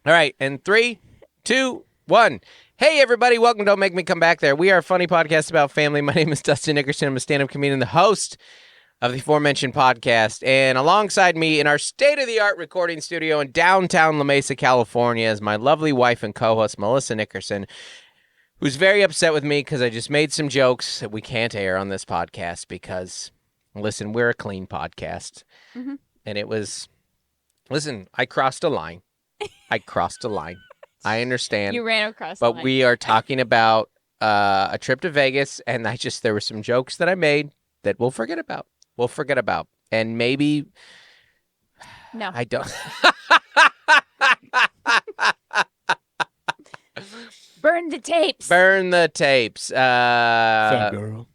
All right, and 3, 2, 1. Hey, everybody. Welcome to Don't Make Me Come Back There. We are a funny podcast about family. My name is Dustin Nickerson. I'm a stand-up comedian, the host of the aforementioned podcast. And alongside me in our state-of-the-art recording studio in downtown La Mesa, California, is my lovely wife and co-host, Melissa Nickerson, who's very upset with me because I just made some jokes that we can't air on this podcast because, listen, we're a clean podcast. Mm-hmm. And it was, listen, I crossed a line. I understand. You ran across the But line. we are talking about a trip to Vegas, and there were some jokes that I made that we'll forget about. And maybe... No. I don't... Burn the tapes. Burn the tapes. Girl.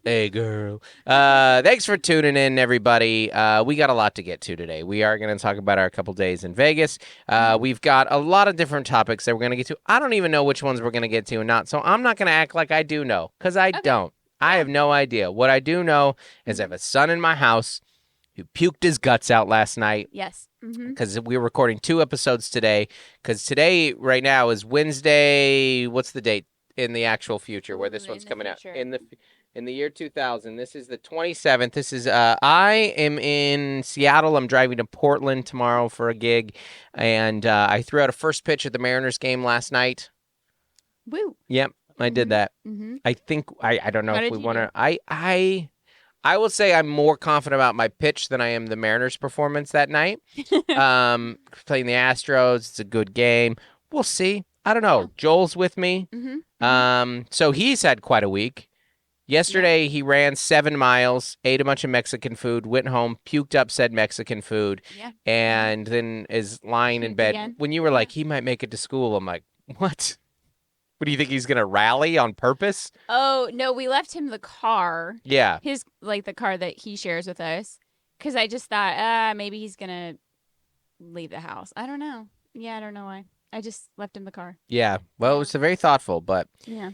Hey, girl. Thanks for tuning in, everybody. We got a lot to get to today. We are going to talk about our couple days in Vegas. We've got a lot of different topics that we're going to get to. I don't even know which ones we're going to get to and not, so I'm not going to act like I do know, because I don't. I have no idea. What I do know is I have a son in my house who puked his guts out last night. Yes. Mm-hmm. Because we're recording 2 episodes today. Because today, right now, is Wednesday. What's the date in the actual future where this one's coming out? In the year 2000. This is the 27th. This is, I am in Seattle. I'm driving to Portland tomorrow for a gig. And I threw out a first pitch at the Mariners game last night. Woo. Yep, I did that. Mm-hmm. I think, I don't know How if did we you want do? to, I will say I'm more confident about my pitch than I am the Mariners' performance that night. Playing the Astros, it's a good game. We'll see. I don't know. Yeah. Joel's with me. Mm-hmm. So he's had quite a week. Yesterday, he ran 7 miles, ate a bunch of Mexican food, went home, puked up said Mexican food, Yeah. and then is lying in Puked bed. again? When you were like, he might make it to school, I'm like, what? What do you think, he's going to rally on purpose? Oh, no, we left him the car. Yeah. The car that he shares with us. Because I just thought, maybe he's going to leave the house. I don't know. Yeah, I don't know why. I just left him the car. Yeah. Well, it was very thoughtful, but... Yeah.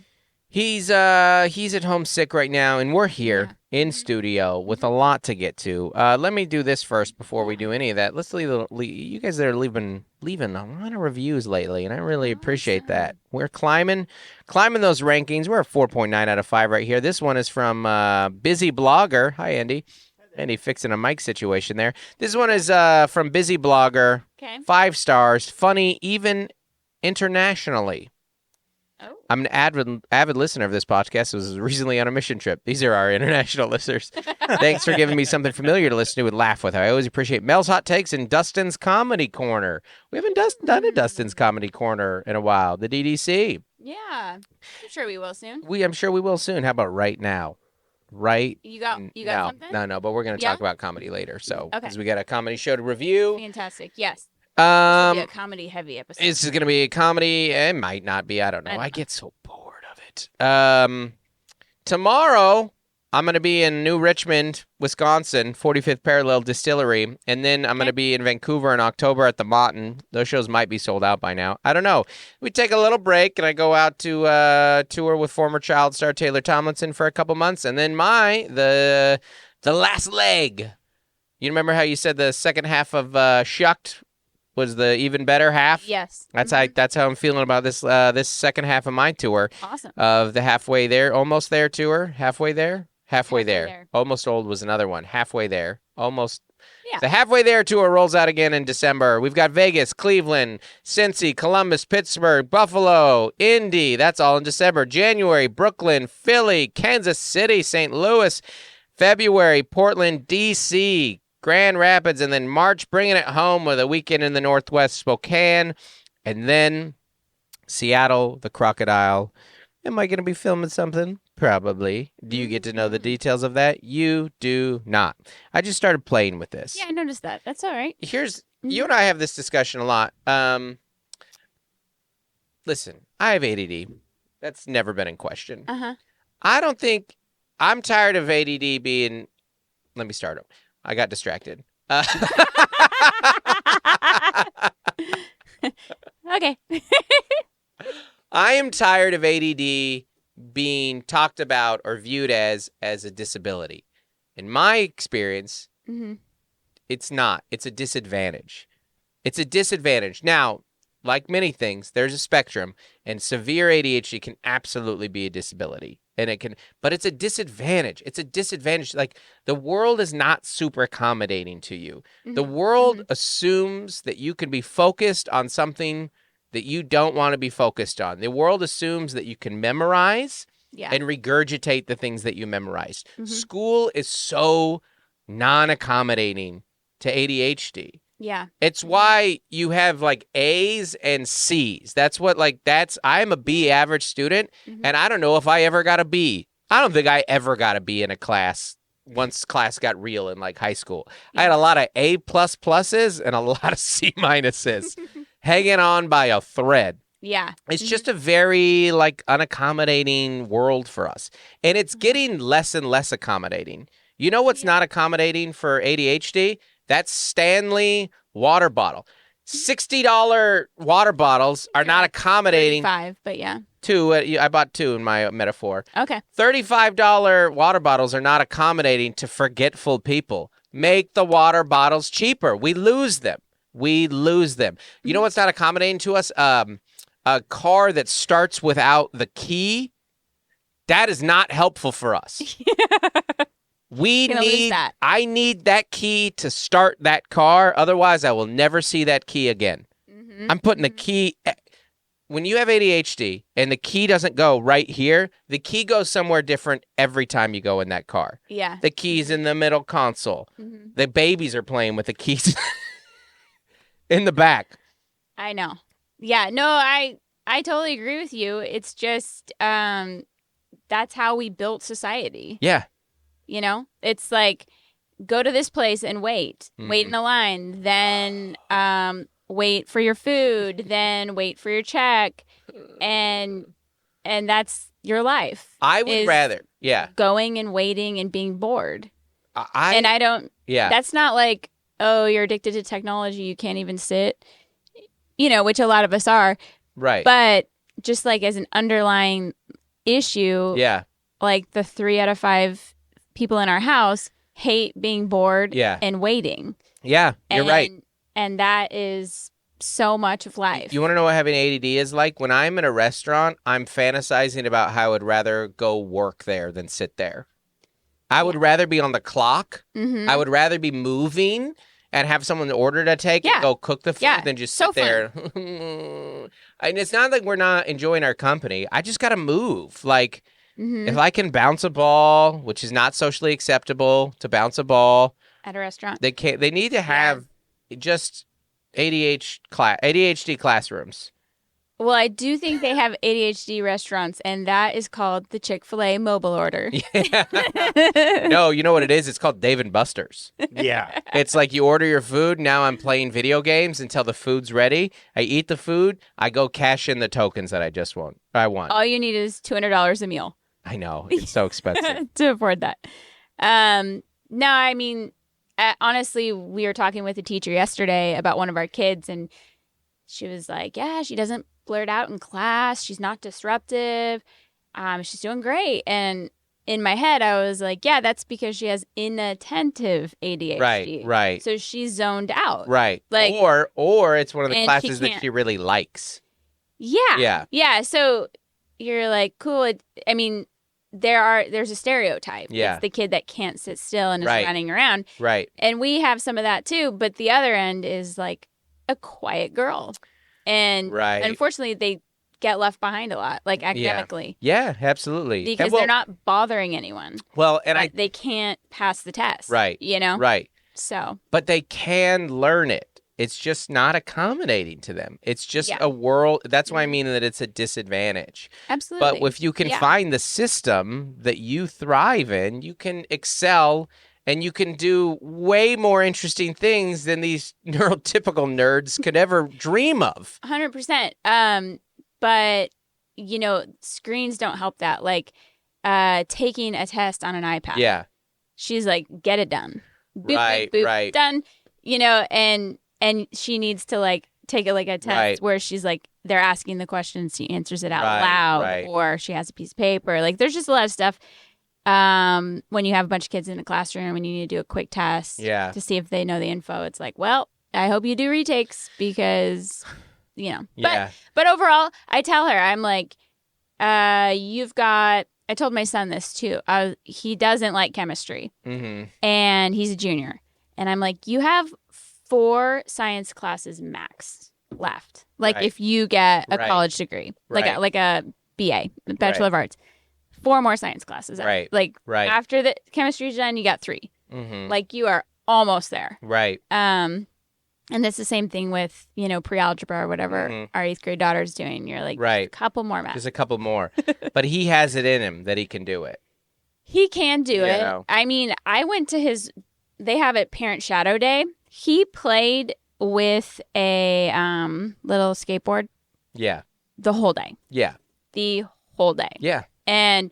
He's at home sick right now, and we're here in studio with a lot to get to. Let me do this first before we do any of that. Let's you guys that are leaving a lot of reviews lately, and I really appreciate that. We're climbing those rankings. We're a 4.9 out of 5 right here. This one is from Busy Blogger. Hi, Andy. Andy fixing a mic situation there. This one is from Busy Blogger. Okay. 5 stars. Funny, even internationally. Oh. I'm an avid listener of this podcast. I was recently on a mission trip. These are our international listeners. Thanks for giving me something familiar to listen to and laugh with. I always appreciate Mel's Hot Takes and Dustin's Comedy Corner. We haven't done a Dustin's Comedy Corner in a while. The DDC. Yeah. I'm sure we will soon. I'm sure we will soon. How about right now? You got something? No, but we're going to Yeah? talk about comedy later. So, Okay. because we got a comedy show to review. Fantastic. Yes. This will be a comedy heavy episode. This is going to be a comedy. It might not be. I don't know. I get so bored of it. Tomorrow, I'm going to be in New Richmond, Wisconsin, 45th Parallel Distillery. And then I'm going to be in Vancouver in October at the Mountain. Those shows might be sold out by now. I don't know. We take a little break, and I go out to tour with former child star Taylor Tomlinson for a couple months. And then the last leg. You remember how you said the second half of Shucked was the even better half? Yes. That's Mhm. that's how I'm feeling about this second half of my tour. Awesome. Of the halfway there, almost there tour. Halfway there. Halfway there. there. Almost old was another one. Halfway there. Almost. Yeah. The halfway there tour rolls out again in December. We've got Vegas, Cleveland, Cincy, Columbus, Pittsburgh, Buffalo, Indy. That's all in December. January, Brooklyn, Philly, Kansas City, St. Louis. February, Portland, D.C., Grand Rapids, and then March, bringing it home with a weekend in the Northwest, Spokane, and then Seattle, the Crocodile. Am I going to be filming something? Probably. Do you get to know the details of that? You do not. I just started playing with this. Yeah, I noticed that. That's all right. You and I have this discussion a lot. Listen, I have ADD. That's never been in question. Uh-huh. I don't think I'm tired of ADD being. Let me start over. I got distracted. Okay. I am tired of ADD being talked about or viewed as a disability. In my experience, Mm-hmm. it's not. It's a disadvantage. It's a disadvantage. Now, like many things, there's a spectrum, and severe ADHD can absolutely be a disability. And but it's a disadvantage. It's a disadvantage. Like, the world is not super accommodating to you. The world assumes that you can be focused on something that you don't want to be focused on. The world assumes that you can memorize and regurgitate the things that you memorized. School is so non-accommodating to ADHD. Yeah. It's why you have like A's and C's. I'm a B average student, and I don't know if I ever got a B. I don't think I ever got a B in a class once class got real in like high school. I had a lot of A++ and a lot of C- hanging on by a thread. Yeah. It's just a very like unaccommodating world for us. And it's getting less and less accommodating. You know what's not accommodating for ADHD? That's Stanley water bottle. $60 water bottles are not accommodating. 5, but yeah. 2. I bought 2 in my metaphor. Okay. $35 water bottles are not accommodating to forgetful people. Make the water bottles cheaper. We lose them. You know what's not accommodating to us? A car that starts without the key. That is not helpful for us. I need that key to start that car. Otherwise, I will never see that key again. I'm putting the key. When you have ADHD and the key doesn't go right here, the key goes somewhere different every time you go in that car. Yeah. The key's in the middle console. The babies are playing with the keys in the back. I know. Yeah. No, I totally agree with you. It's just that's how we built society. Yeah. You know, it's like, go to this place and wait in the line, then wait for your food, then wait for your check, and that's your life. I would rather, going and waiting and being bored. Yeah. That's not like, oh, you're addicted to technology, you can't even sit, which a lot of us are. Right. But just like as an underlying issue, like the 3 out of 5 people in our house hate being bored and waiting. Yeah, you're right. And that is so much of life. You want to know what having ADD is like? When I'm in a restaurant, I'm fantasizing about how I would rather go work there than sit there. I would rather be on the clock. I would rather be moving and have someone order to take and go cook the food than just sit there. And it's not like we're not enjoying our company. I just got to move. Like, if I can bounce a ball, which is not socially acceptable to bounce a ball at a restaurant, they need to have just ADHD classrooms. Well, I do think they have ADHD restaurants, and that is called the Chick-fil-A mobile order. No, you know what it is? It's called Dave & Buster's. Yeah. It's like you order your food. Now I'm playing video games until the food's ready. I eat the food. I go cash in the tokens that I want. All you need is $200 a meal. I know. It's so expensive. to afford that. No, I mean, honestly, we were talking with a teacher yesterday about one of our kids, and she was like, yeah, she doesn't blurt out in class. She's not disruptive. She's doing great. And in my head, I was like, yeah, that's because she has inattentive ADHD. Right. So she's zoned out. Right. Like, or it's one of the classes that she really likes. Yeah. Yeah. So you're like, cool. There's a stereotype. Yeah. It's the kid that can't sit still and is Right. running around. Right. And we have some of that too. But the other end is like a quiet girl. And unfortunately, they get left behind a lot, like academically. Yeah, absolutely. Because they're not bothering anyone. Well, they can't pass the test. Right. Right. So. But they can learn it. It's just not accommodating to them. It's just a world. That's why I mean that it's a disadvantage. Absolutely. But if you can find the system that you thrive in, you can excel and you can do way more interesting things than these neurotypical nerds could ever dream of. 100%. But, screens don't help that. Like taking a test on an iPad. Yeah. She's like, get it done. Boop, Right, boop, boop, right. Done. And she needs to like take a test where she's like, they're asking the questions, she answers it out loud, or she has a piece of paper. Like, there's just a lot of stuff. When you have a bunch of kids in a classroom and you need to do a quick test to see if they know the info, it's like, well, I hope you do retakes because you know. Yeah. But overall, I tell her, I'm like, you've got. I told my son this too. He doesn't like chemistry, and he's a junior. And I'm like, you have 4 science classes max left. Like if you get a college degree, like a BA, Bachelor of Arts, 4 more science classes. Right. Like after the chemistry's done, you got 3. Like you are almost there. Right. And it's the same thing with, pre-algebra or whatever our 8th grade daughter's doing. You're like, a couple more math. There's a couple more. But he has it in him that he can do it. He can do it. Know. I mean, I went to they have a parent shadow day. He played with a little skateboard. Yeah. The whole day. Yeah. The whole day. Yeah. And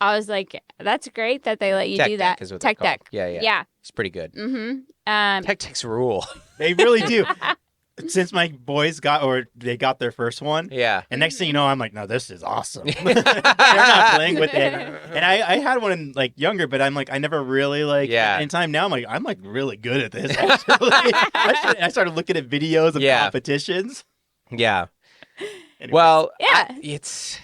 I was like, that's great that they let you do that. Tech is what Tech they're called. deck. Yeah. It's pretty good. Tech decks rule. They really do. Since my boys got their first one. Yeah. And next thing you know, I'm like, no, this is awesome. They're not playing with it. And I had one younger, but I'm like, I never really in time now, I'm like really good at this. Actually. I started looking at videos of competitions. Yeah. Anyways. Well, it's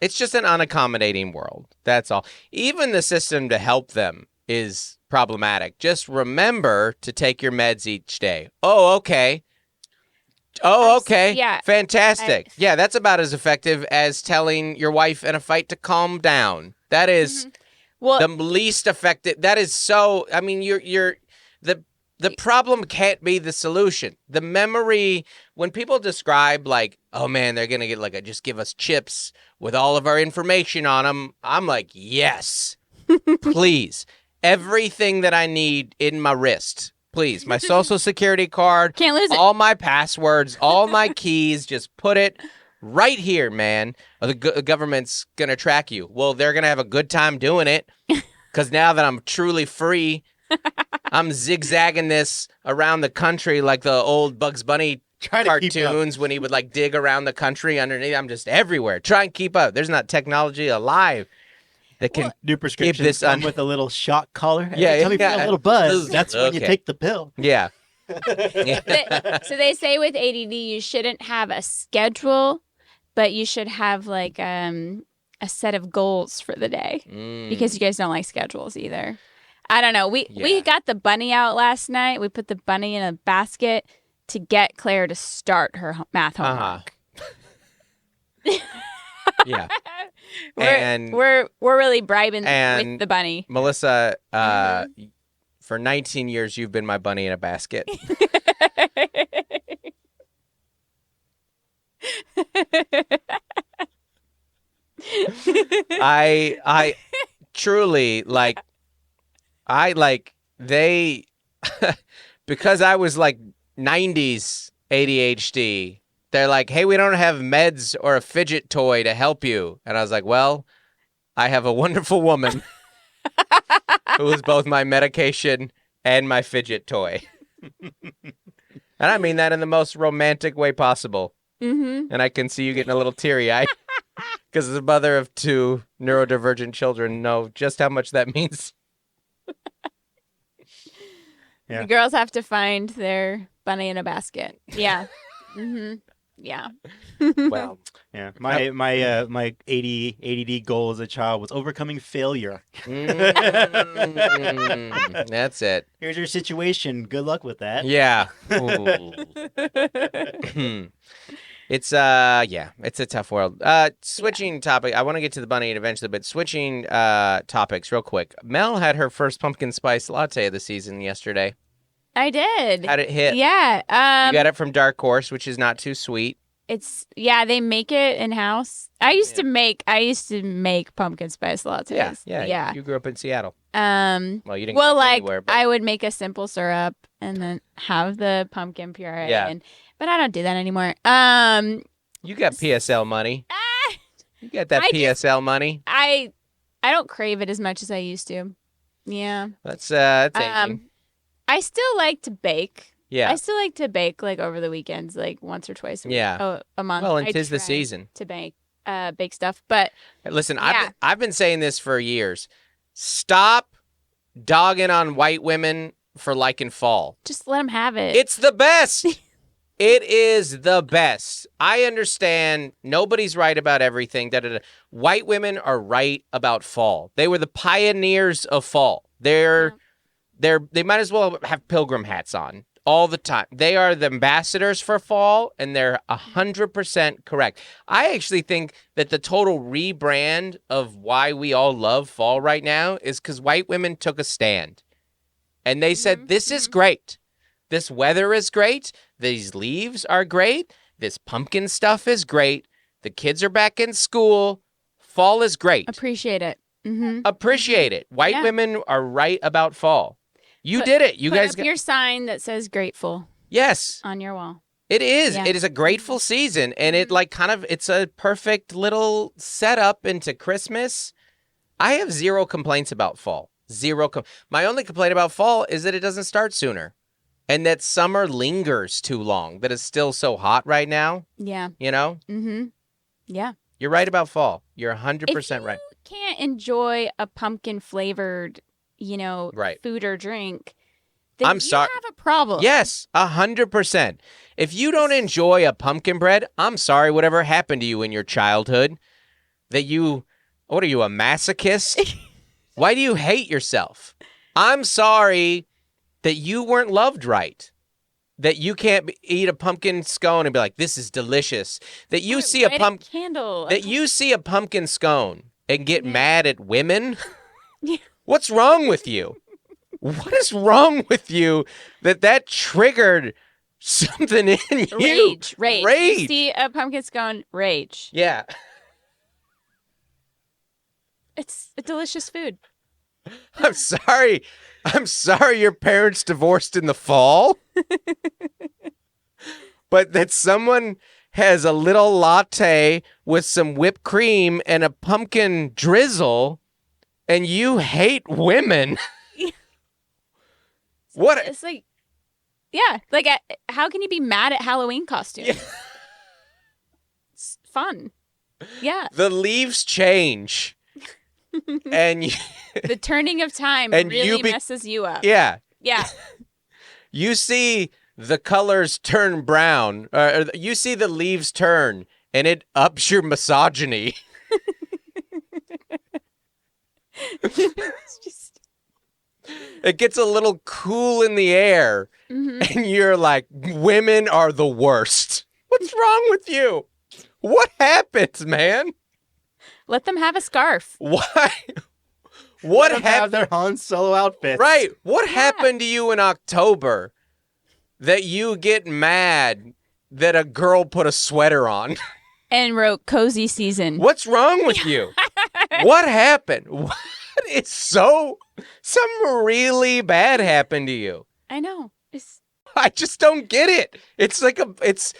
just an unaccommodating world. That's all. Even the system to help them is problematic. Just remember to take your meds each day. Oh, okay. Yeah. Fantastic. Yeah, that's about as effective as telling your wife in a fight to calm down. That is the least effective. That is so. I mean, the problem can't be the solution. The memory, when people describe oh man, they're gonna get just give us chips with all of our information on them. I'm like, yes, please. Everything that I need in my wrist. Please, my social security card. Can't lose it. All my passwords, all my keys. Just put it right here, man. Or the government's going to track you. Well, they're going to have a good time doing it. Because now that I'm truly free, I'm zigzagging this around the country like the old Bugs Bunny cartoons when he would dig around the country underneath. I'm just everywhere. Try and keep up. There's not technology alive that can new prescriptions come with a little shock collar. Yeah, tell me a little buzz. That's when you take the pill. Yeah. So they say with ADD, you shouldn't have a schedule, but you should have a set of goals for the day because you guys don't like schedules either. I don't know. We got the bunny out last night. We put the bunny in a basket to get Claire to start her math homework. Yeah. We're really bribing with the bunny. Melissa, for 19 years, you've been my bunny in a basket. I truly they because I was 90s ADHD. They're like, hey, we don't have meds or a fidget toy to help you. And I was like, well, I have a wonderful woman who is both my medication and my fidget toy. And I mean that in the most romantic way possible. And I can see you getting a little teary-eyed because as a mother of 2 neurodivergent children, know just how much that means. Yeah. The girls have to find their bunny in a basket. Yeah. Yeah. Well, yeah. My ADD goal as a child was overcoming failure. That's it. Here's your situation. Good luck with that. Yeah. It's a tough world. Switching topic. I want to get to the bunny eventually, but switching topics real quick. Mel had her first pumpkin spice latte of the season yesterday. I did. How'd it hit? Yeah. You got it from Dark Horse, which is not too sweet. They make it in house. I used to make pumpkin spice lattes. Yeah. You grew up in Seattle. Well, you didn't grow up anywhere, but... I would make a simple syrup and then have the pumpkin puree. Yeah. But I don't do that anymore. You got PSL money. You got that PSL money. I don't crave it as much as I used to. Yeah. That's aging. I still like to bake. Yeah. I still like to bake over the weekends, once or twice a month. Well, and 'tis the season to bake stuff. But listen, I've been saying this for years. Stop dogging on white women for liking fall. Just let them have it. It's the best. It is the best. I understand nobody's right about everything. White women are right about fall. They were the pioneers of fall. They might as well have pilgrim hats on all the time. They are the ambassadors for fall, and they're 100% correct. I actually think that the total rebrand of why we all love fall right now is because white women took a stand. And they said, this is great. This weather is great. These leaves are great. This pumpkin stuff is great. The kids are back in school. Fall is great. Appreciate it. Mm-hmm. Appreciate it. White women are right about fall. You did it. You guys got your sign that says grateful. Yes. On your wall. It is. Yeah. It is a grateful season. And it it's a perfect little setup into Christmas. I have zero complaints about fall. My only complaint about fall is that it doesn't start sooner. And that summer lingers too long, that it's still so hot right now. Yeah. You know? Mm-hmm. Yeah. You're right about fall. You're 100% right. If you can't enjoy a pumpkin-flavored, food or drink, then I'm sorry. You have a problem. Yes, 100%. If you don't enjoy a pumpkin bread, I'm sorry whatever happened to you in your childhood. What are you, a masochist? Why do you hate yourself? I'm sorry that you weren't loved right, that you can't eat a pumpkin scone and be like, this is delicious. That you see a pumpkin scone and get mad at women. Yeah. What's wrong with you? What is wrong with you that triggered something in you? Rage. You see a pumpkin scone, rage. Yeah. It's a delicious food. I'm sorry your parents divorced in the fall. But that someone has a little latte with some whipped cream and a pumpkin drizzle and you hate women. What? It's like, how can you be mad at Halloween costumes? Yeah. It's fun. Yeah. The leaves change. And the turning of time really messes you up. Yeah. Yeah. You see the colors turn brown, or you see the leaves turn, and it ups your misogyny. It's just... It gets a little cool in the air, and you're like, women are the worst. What's wrong with you? What happens, man? Let them have a scarf. Why? What have their Han Solo outfits? Right. What happened to you in October that you get mad that a girl put a sweater on? And wrote cozy season. What's wrong with you? What happened? What is something really bad happened to you? I know. I just don't get it. It's like it's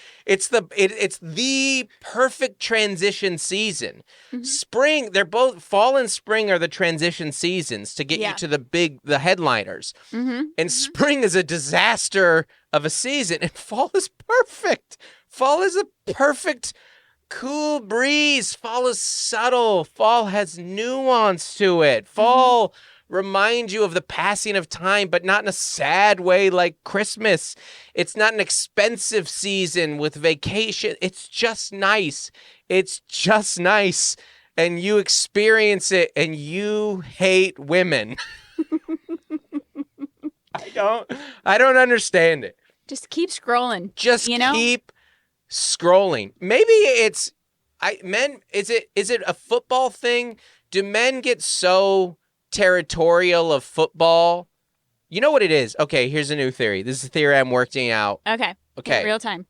the perfect transition season. Spring, they're both fall and spring are the transition seasons to get you to the headliners. And spring is a disaster of a season, and fall is perfect. Fall is a perfect cool breeze. Fall is subtle. Fall has nuance to it. Fall remind you of the passing of time, but not in a sad way like Christmas. It's not an expensive season with vacation. It's just nice. It's just nice. And you experience it and you hate women. I don't understand it. Just keep scrolling. Keep scrolling. Maybe is it a football thing? Do men get so territorial of football? You know what it is? Okay, here's a new theory. This is a theory I'm working out. Okay. In real time.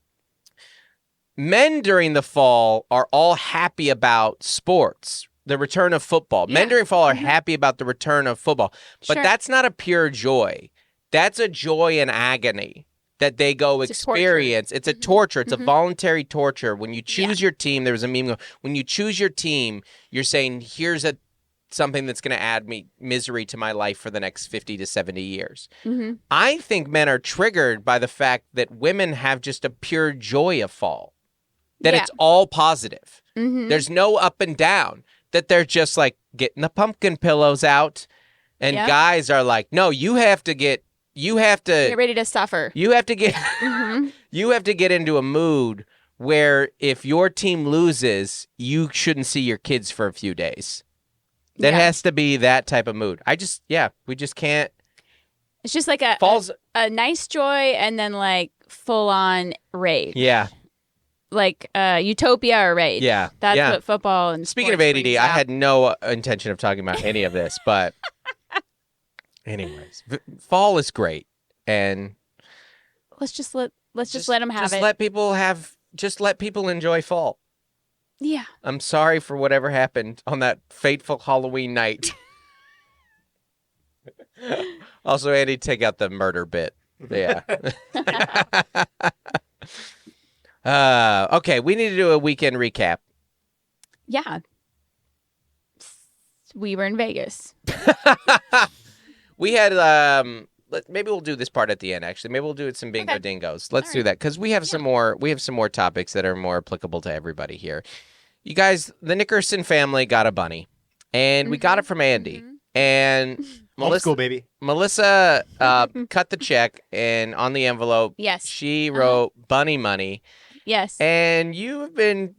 Men during the fall are all happy about sports, the return of football. Men during fall are happy about the return of football. But that's not a pure joy. That's a joy and agony that they go experience. It's a torture. It's a voluntary torture. When you choose your team, there was a meme. When you choose your team, you're saying, here's something that's going to add me misery to my life for the next 50 to 70 years. I think men are triggered by the fact that women have just a pure joy of fall. That it's all positive. There's no up and down. That they're just like getting the pumpkin pillows out. And guys are like, no, you have to get you have to get ready to suffer. You have to get you have to get into a mood where if your team loses, you shouldn't see your kids for a few days. That has to be that type of mood. We just can't. It's just like a nice joy and then like full on rage. Yeah. Like utopia or rage. Yeah. That's what football and speaking of ADD, I had no intention of talking about any of this, but anyways, fall is great, and let's just let them have it. Just let people enjoy fall. Yeah. I'm sorry for whatever happened on that fateful Halloween night. Also, Andy, take out the murder bit. Yeah. Okay, we need to do a weekend recap. Yeah. We were in Vegas. We had maybe we'll do this part at the end. Actually, maybe we'll do it some bingo dingos. Let's do that because we have some more. We have some more topics that are more applicable to everybody here. You guys, the Nickerson family got a bunny, and we got it from Andy. And Melissa, baby. Melissa cut the check, and on the envelope, she wrote bunny money. Yes. And you have been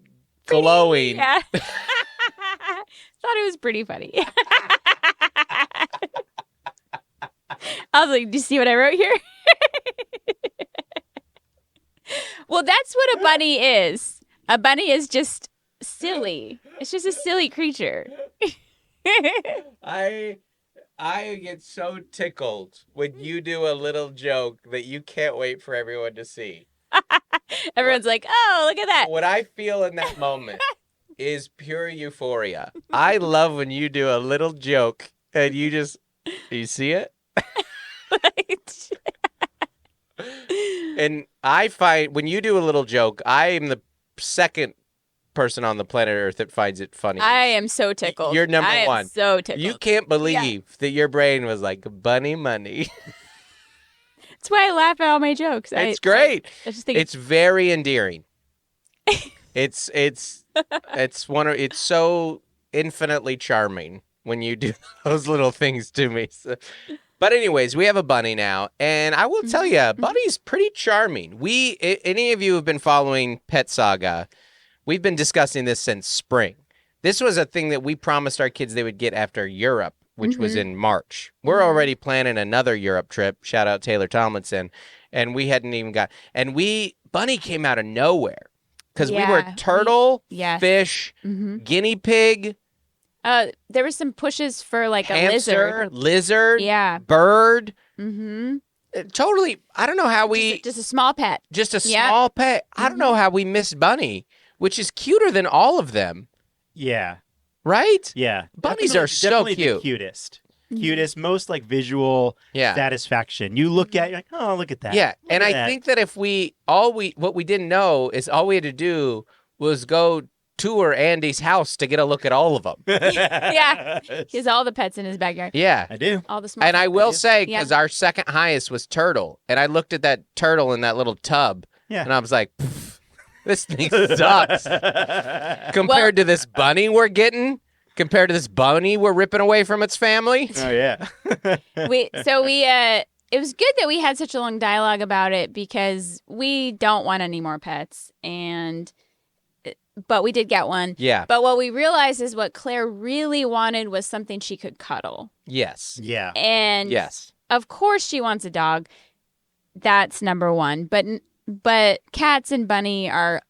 glowing. Yeah. Thought it was pretty funny. I was like, do you see what I wrote here? Well, that's what a bunny is. A bunny is just silly. It's just a silly creature. I get so tickled when you do a little joke that you can't wait for everyone to see. Everyone's like, oh, look at that. What I feel in that moment is pure euphoria. I love when you do a little joke and you see it? And I find when you do a little joke, I am the second person on the planet Earth that finds it funny. I am so tickled. You're number one. I am so tickled. You can't believe that your brain was like bunny money. That's why I laugh at all my jokes. It's great. I just think it's very endearing. It's so infinitely charming when you do those little things to me. So. But anyways, we have a bunny now, and I will tell you, Bunny's pretty charming. Any of you who have been following Pet Saga, we've been discussing this since spring. This was a thing that we promised our kids they would get after Europe, which was in March. We're already planning another Europe trip. Shout out Taylor Tomlinson. And we hadn't even got... And Bunny came out of nowhere. Because we were turtle, fish, guinea pig... there were some pushes for like hamster, a lizard, bird. Totally. I don't know how we... Just a small pet. Just a small pet. I don't know how we missed Bunny, which is cuter than all of them. Yeah. Right? Yeah. Bunnies are so definitely cute. The cutest, most like visual satisfaction. You look at, you're like, oh, look at that. Yeah, and I think that if what we didn't know is all we had to do was go tour Andy's house to get a look at all of them. Yeah, he has all the pets in his backyard. Yeah, I do. All the small. And I will say, because our second highest was turtle, and I looked at that turtle in that little tub, and I was like, this thing sucks compared to this bunny we're getting. Compared to this bunny we're ripping away from its family. Oh yeah. It was good that we had such a long dialogue about it because we don't want any more pets, but we did get one. Yeah. But what we realized is what Claire really wanted was something she could cuddle. Yes. Yeah. And of course she wants a dog. That's number one. But cats and Bunny are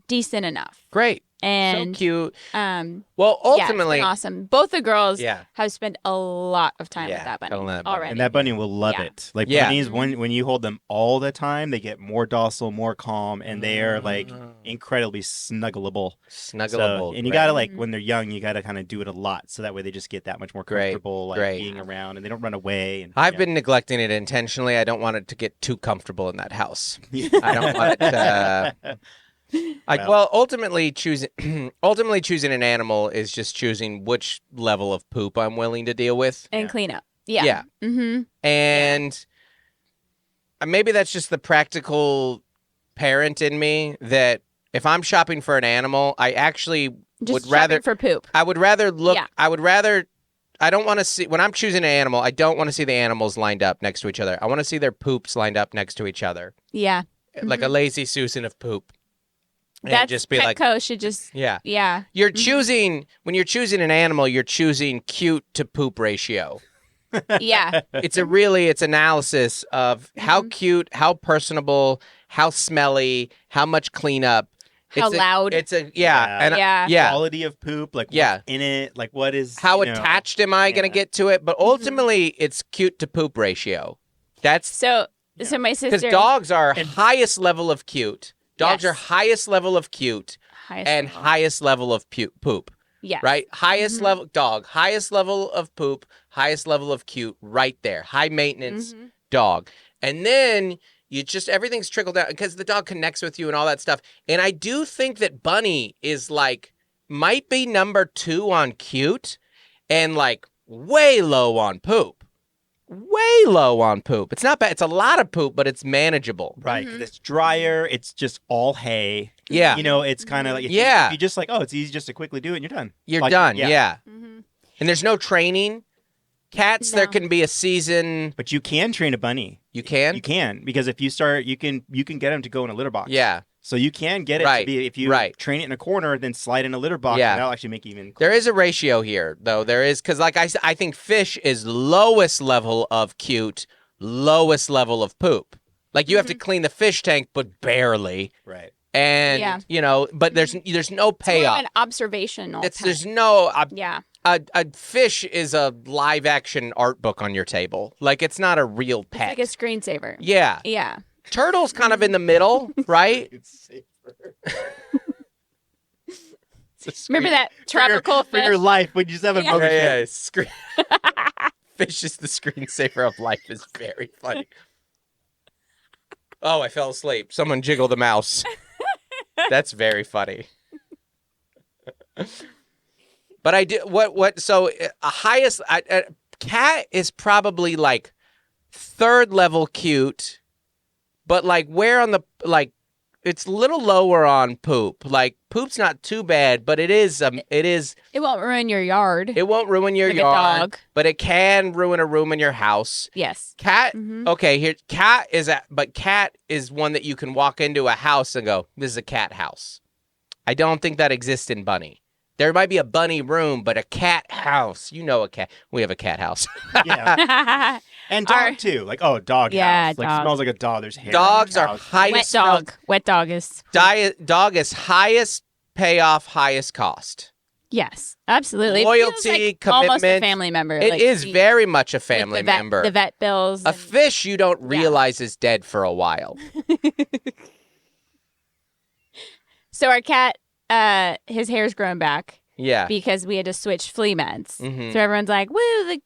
decent enough. Great. And so cute. Well, ultimately, it's been awesome. Both the girls have spent a lot of time with that bunny already. And that bunny will love it. Like bunnies, when you hold them all the time, they get more docile, more calm, and they are like incredibly snuggleable. So, and you gotta when they're young, you gotta kind of do it a lot, so that way they just get that much more comfortable, being around, and they don't run away. And I've been neglecting it intentionally. I don't want it to get too comfortable in that house. I don't want it to. Ultimately choosing an animal is just choosing which level of poop I'm willing to deal with and clean up. Yeah. Yeah. Mm-hmm. And maybe that's just the practical parent in me that if I'm shopping for an animal, I actually would rather for poop. I would rather look. Yeah. I don't want to see, when I'm choosing an animal, I don't want to see the animals lined up next to each other. I want to see their poops lined up next to each other. Yeah. Like a lazy Susan of poop. And That's just be like, Petco should just, yeah. yeah. You're choosing, when you're choosing an animal, you're choosing cute to poop ratio. Yeah. It's analysis of how cute, how personable, how smelly, how much cleanup. How loud. Quality of poop, like what's in it, like what is how attached am I going to get to it? But ultimately, it's cute to poop ratio. That's so my sister, because dogs are highest level of cute. Dogs are highest level of cute highest level of poop. Yeah. Right? Highest level dog, highest level of poop, highest level of cute, right there. High maintenance dog. And then you just, everything's trickled down because the dog connects with you and all that stuff. And I do think that Bunny is like, might be number 2 on cute and like way low on poop. Way low on poop. It's not bad. It's a lot of poop, but it's manageable. Right. It's drier. It's just all hay. Yeah. You know, it's kind of like, if you just like, it's easy just to quickly do it and you're done. You're done. Yeah. And there's no training. Cats, there can be a season. But you can train a bunny. You can? You can, because if you start, you can get them to go in a litter box. Yeah. So you can get it to be, if you train it in a corner, then slide in a litter box, and that'll actually make it even cooler. There is a ratio here, though. There is, because like I think fish is lowest level of cute, lowest level of poop. Like you have to clean the fish tank, but barely. Right. And, you know, but there's no payoff. It's an observational. There's no... yeah. A fish is a live action art book on your table. Like it's not a real pet. It's like a screensaver. Yeah. Yeah. Turtle's kind of in the middle, right? Remember that tropical for your life when you just have a moment. Yeah. Fish is the screensaver of life is very funny. Oh, I fell asleep. Someone jiggled the mouse. That's very funny. But I do so a highest cat is probably like 3rd level cute, but like where on the it's a little lower on poop. Like poop's not too bad, but it won't ruin your yard. It won't ruin your like yard, a dog. But it can ruin a room in your house. Yes. Cat. Okay, here cat is one that you can walk into a house and go, "This is a cat house." I don't think that exists in bunny. There might be a bunny room, but a cat house. You know a cat. We have a cat house. Yeah. And dog, too. Like, dog house. Like, dog. Smells like a dog. There's hair. Dogs are highest. Wet dog is. Dog is highest payoff, highest cost. Yes, absolutely. Loyalty, commitment. Almost a family member. It is very much a family member. The vet bills. A fish you don't realize is dead for a while. So our cat, his hair's grown back. Yeah. Because we had to switch flea meds. So everyone's like, woo, the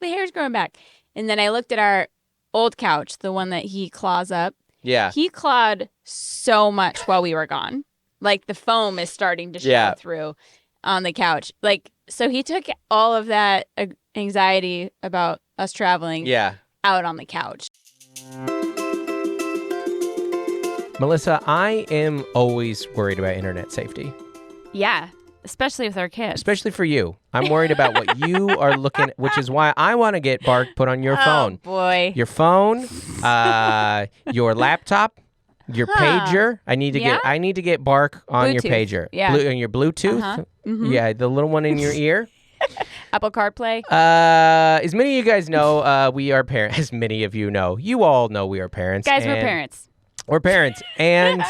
hair's growing back. And then I looked at our old couch, the one that he claws up. Yeah. He clawed so much while we were gone. Like the foam is starting to show through on the couch. Like, so he took all of that anxiety about us traveling out on the couch. Melissa, I am always worried about internet safety. Yeah, especially with our kids. Especially for you. I'm worried about what you are looking at, which is why I want to get Bark put on your phone. Oh, boy. Your phone, your laptop, your pager. I need to get Bark on your pager. Yeah. On your Bluetooth. Yeah, the little one in your ear. Apple CarPlay. As many of you guys know, we are parents. As many of you know. You all know we are parents. Guys, we're parents. We're parents. And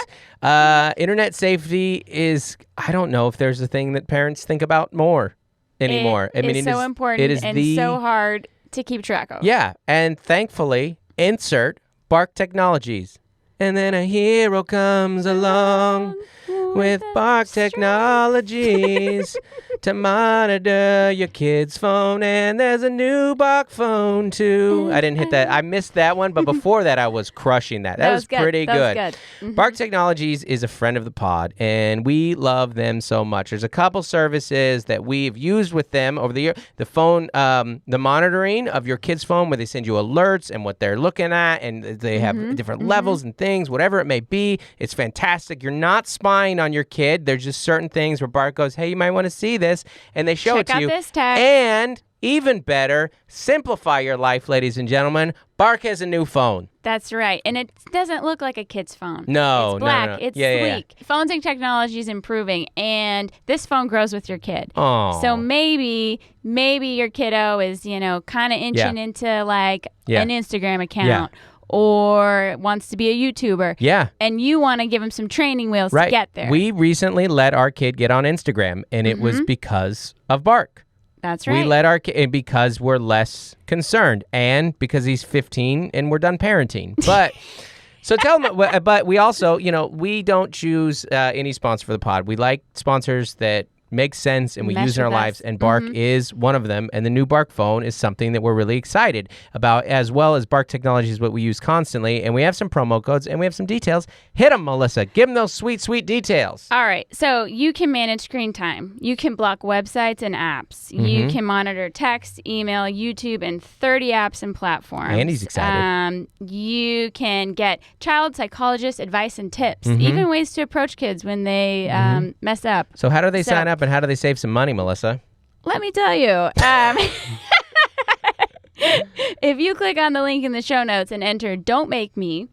internet safety is, I don't know if there's a thing that parents think about more anymore. It is so important it is and so hard to keep track of. Yeah. And thankfully, insert Bark Technologies. And then a hero comes along with Bark Technologies to monitor your kid's phone. And there's a new Bark phone, too. I didn't hit that. I missed that one. But before that, I was crushing that. That was pretty good. That was good. Bark Technologies is a friend of the pod, and we love them so much. There's a couple services that we've used with them over the year. The phone, the monitoring of your kid's phone, where they send you alerts and what they're looking at, and they have different levels and things, whatever it may be. It's fantastic. You're not spying on your kid. There's just certain things where Bark goes, hey, you might want to see this, and they show it to you. Check out this tag. And even better, simplify your life, ladies and gentlemen. Bark has a new phone. That's right. And it doesn't look like a kid's phone. No, it's black. no. It's Yeah, sleek. Yeah. Phones and technology is improving, and this phone grows with your kid. Oh. So maybe your kiddo is, kind of inching into like an Instagram account. Yeah. Or wants to be a YouTuber. Yeah. And you want to give him some training wheels to get there. We recently let our kid get on Instagram, and it was because of Bark. That's right. We let our kid because we're less concerned, and because he's 15 and we're done parenting. But so tell him, but we also, we don't choose any sponsor for the pod. We like sponsors that make sense and we use in our lives, and Bark is one of them. And the new Bark phone is something that we're really excited about, as well as Bark technology is what we use constantly. And we have some promo codes and we have some details. Hit them, Melissa. Give them those sweet, sweet details. All right. So you can manage screen time. You can block websites and apps. You can monitor text, email, YouTube, and 30 apps and platforms. Andy's excited. You can get child psychologist advice and tips, even ways to approach kids when they mess up. So how do they sign up and how do they save some money, Melissa? Let me tell you. If you click on the link in the show notes and enter Don't Make Me,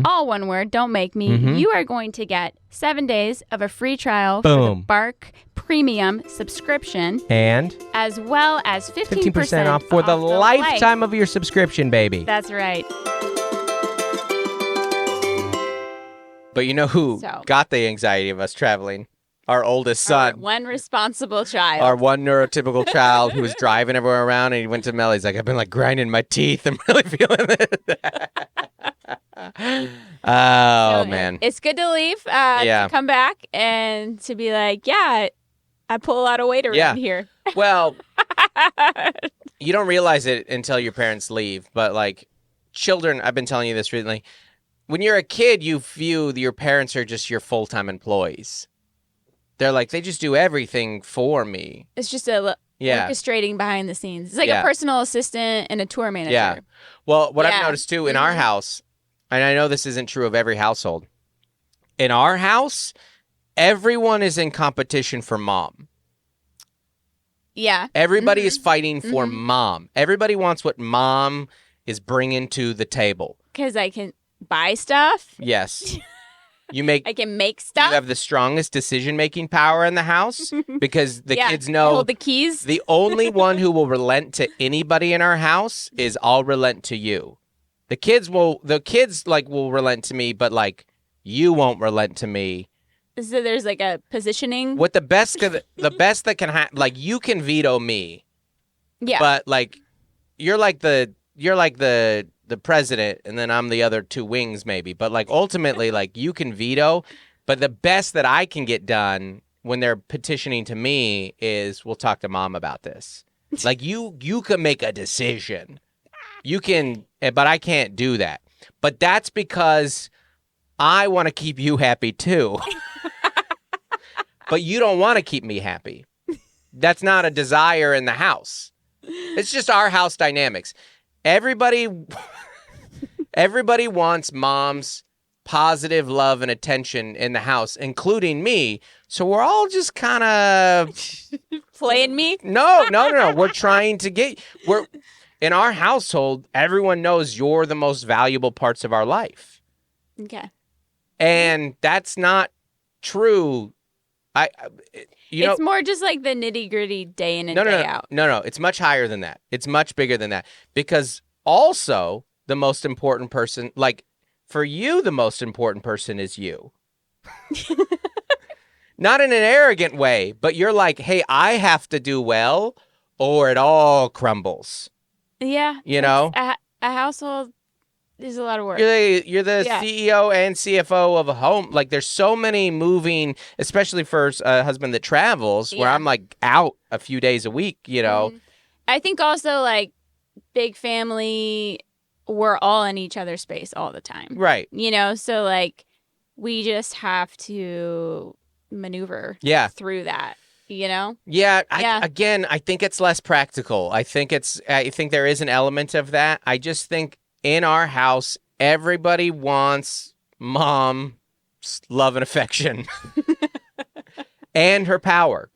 all one word, Don't Make Me, you are going to get 7 days of a free trial for the Bark Premium subscription. And? As well as 15% off for the lifetime of your subscription, baby. That's right. But you know who got the anxiety of us traveling? Our oldest son. Our one responsible child. Our one neurotypical child who was driving everywhere around, and he went to Mel. He's like, I've been like grinding my teeth. I'm really feeling it. Man. It's good to leave, to come back and to be like, I pull a lot of weight around here. Well, you don't realize it until your parents leave. But like children, I've been telling you this recently. When you're a kid, you view your parents are just your full-time employees. They're like, they just do everything for me. It's just orchestrating behind the scenes. It's like a personal assistant and a tour manager. Yeah. Well, what I've noticed too in our house, and I know this isn't true of every household, in our house, everyone is in competition for mom. Yeah. Everybody is fighting for mom. Everybody wants what mom is bringing to the table. Because I can buy stuff. Yes. I can make stuff. You have the strongest decision-making power in the house because the kids know hold the keys. The only one who will relent to anybody in our house is I'll relent to you. The kids will relent to me, but like you won't relent to me. So there's like a positioning. What the best that can happen, like you can veto me. Yeah. But like you're like the president, and then I'm the other two wings maybe. But like ultimately, like you can veto. But the best that I can get done when they're petitioning to me is we'll talk to mom about this. Like you can make a decision. You can, but I can't do that. But that's because I want to keep you happy too. But you don't want to keep me happy. That's not a desire in the house. It's just our house dynamics. Everybody wants mom's positive love and attention in the house, including me. So we're all just kind of playing me. No. We're trying to we're in our household. Everyone knows you're the most valuable parts of our life. Okay. And that's not true. It's more just like the nitty-gritty day in and day out. No. It's much higher than that. It's much bigger than that. Because also, the most important person, like, for you, the most important person is you. Not in an arrogant way, but you're like, hey, I have to do well or it all crumbles. Yeah. You know? A household is a lot of work. You're the CEO and CFO of a home. Like, there's so many moving, especially for a husband that travels, where I'm, like, out a few days a week, you know? I think also, like, big family, we're all in each other's space all the time. Right. You know? So, like, we just have to maneuver through that. You know? Yeah. I think it's less practical. I think there is an element of that. I just think in our house, everybody wants mom's love and affection and her power.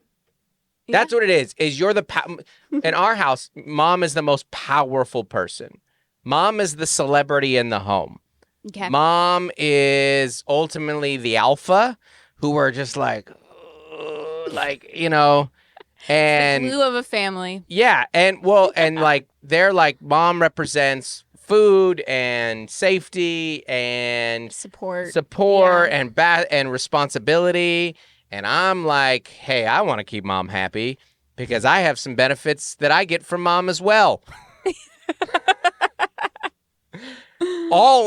That's what it is you're the in our house, mom is the most powerful person. Mom is the celebrity in the home. Okay. Mom is ultimately the alpha who are just like, you know, and the glue of a family. Yeah, and like they're like mom represents food and safety and support and responsibility, and I'm like, hey, I want to keep mom happy because I have some benefits that I get from mom as well.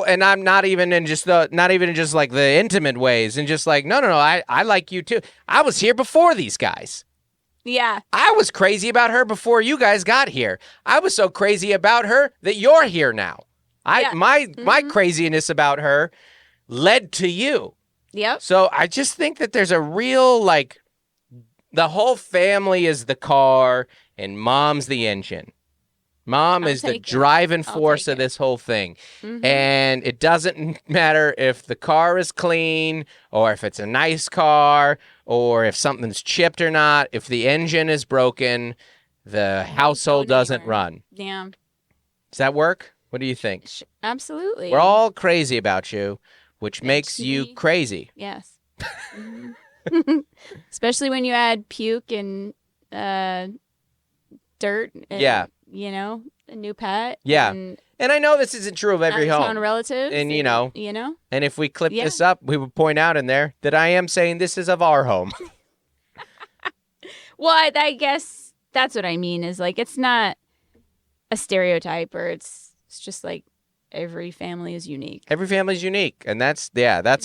And I'm not even in just like the intimate ways, and just like no, I like you too. I was here before these guys. Yeah. I was crazy about her before you guys got here. I was so crazy about her that you're here now. My craziness about her led to you. Yep. So I just think that there's a real, like, the whole family is the car and mom's the engine. Mom is the driving force of this whole thing. Mm-hmm. And it doesn't matter if the car is clean or if it's a nice car or if something's chipped or not. If the engine is broken, the household doesn't run. Yeah. Does that work? What do you think? Absolutely. We're all crazy about you, which makes you crazy. Yes. Mm-hmm. Especially when you add puke and dirt. And, you know, a new pet. Yeah. And I know this isn't true of every home. Relatives. And, you know. And if we clip this up, we would point out in there that I am saying this is of our home. Well, I guess that's what I mean is, like, it's not a stereotype, or it's just like every family is unique. Every family is unique. And that's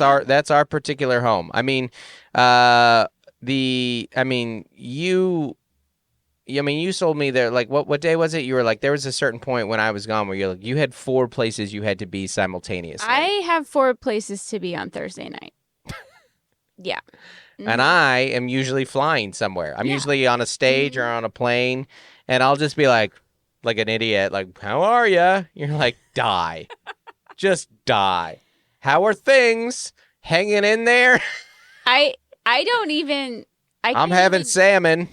our particular home. I mean, you sold me there, like, what day was it? You were like, there was a certain point when I was gone where you're like, you had 4 places you had to be simultaneously. I have 4 places to be on Thursday night. Yeah. Mm-hmm. And I am usually flying somewhere. I'm usually on a stage or on a plane, and I'll just be like an idiot, like, how are you? You're like, die. Just die. How are things? Hanging in there? I don't even... I'm having salmon.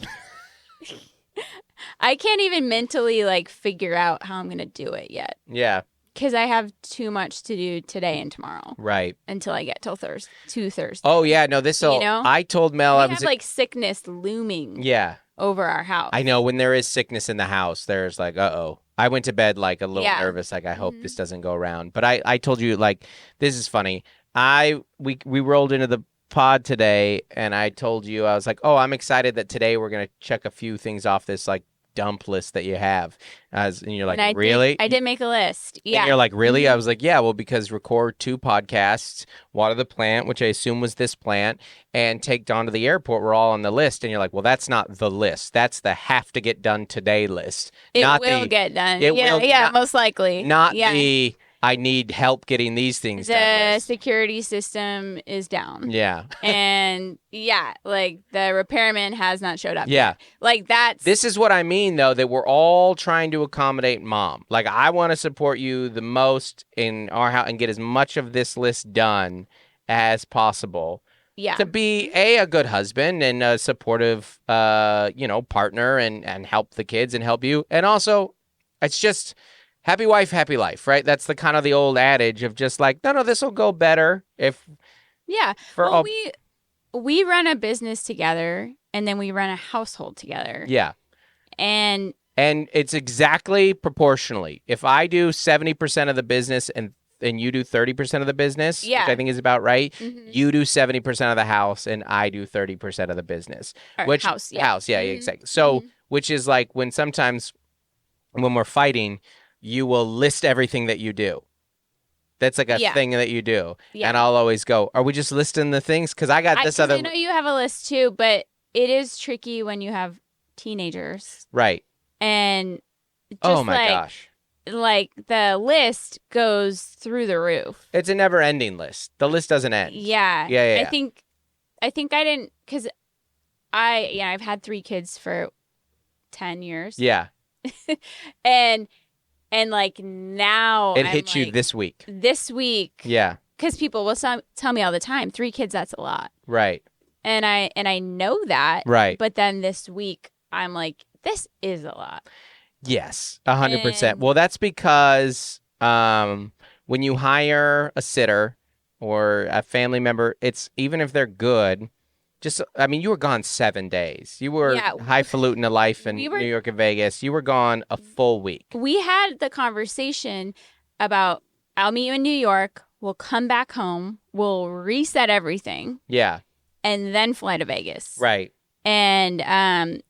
I can't even mentally, like, figure out how I'm going to do it yet. Yeah. Because I have too much to do today and tomorrow. Right. Until I get to Thursday. Oh, yeah. No, I told Mel I have, like, sickness looming. Yeah. Over our house. I know when there is sickness in the house, there's like, uh-oh. I went to bed, like, a little nervous, like, I hope this doesn't go around. But I told you, like, this is funny. We rolled into the pod today, and I told you, I was like, oh, I'm excited that today we're going to check a few things off this, like, dump list that you have. And you're like, really? I did make a list. Yeah. And you're like, really? Mm-hmm. I was like, yeah, well, because record 2 podcasts, water the plant, which I assume was this plant, and take Dawn to the airport were all on the list. And you're like, well, that's not the list. That's the have to get done today list. It will get done. Most likely. Not the I need help getting these things done. The security system is down. Yeah. And like the repairman has not showed up. Yeah. Yet. Like This is what I mean, though, that we're all trying to accommodate mom. Like, I want to support you the most in our house and get as much of this list done as possible. Yeah. To be a good husband and a supportive, partner and help the kids and help you. And also, it's just happy wife, happy life, right? That's the kind of the old adage of just like, no, this will go better if. Yeah. We run a business together, and then we run a household together. Yeah. And it's exactly proportionally. If I do 70% of the business and you do 30% of the business, which I think is about right, you do 70% of the house and I do 30% of the business. House, exactly. So, which is like when we're fighting, you will list everything that you do. That's like a thing that you do. Yeah. And I'll always go, are we just listing the things? Because I got this other... I know you have a list too, but it is tricky when you have teenagers. Right. And just oh my gosh. Like the list goes through the roof. It's a never-ending list. The list doesn't end. Yeah. Yeah. I think I didn't... Because I've had 3 kids for 10 years. Yeah. And like now it hit you this week. This week. Yeah. Because people will tell me all the time, 3 kids, that's a lot. Right. And I know that. Right. But then this week, I'm like, this is a lot. Yes, 100%. And- Well, that's because when you hire a sitter or a family member, it's even if they're good, you were gone 7 days. You were highfalutin a life in New York and Vegas. You were gone a full week. We had the conversation about, I'll meet you in New York. We'll come back home. We'll reset everything. Yeah. And then fly to Vegas. Right. And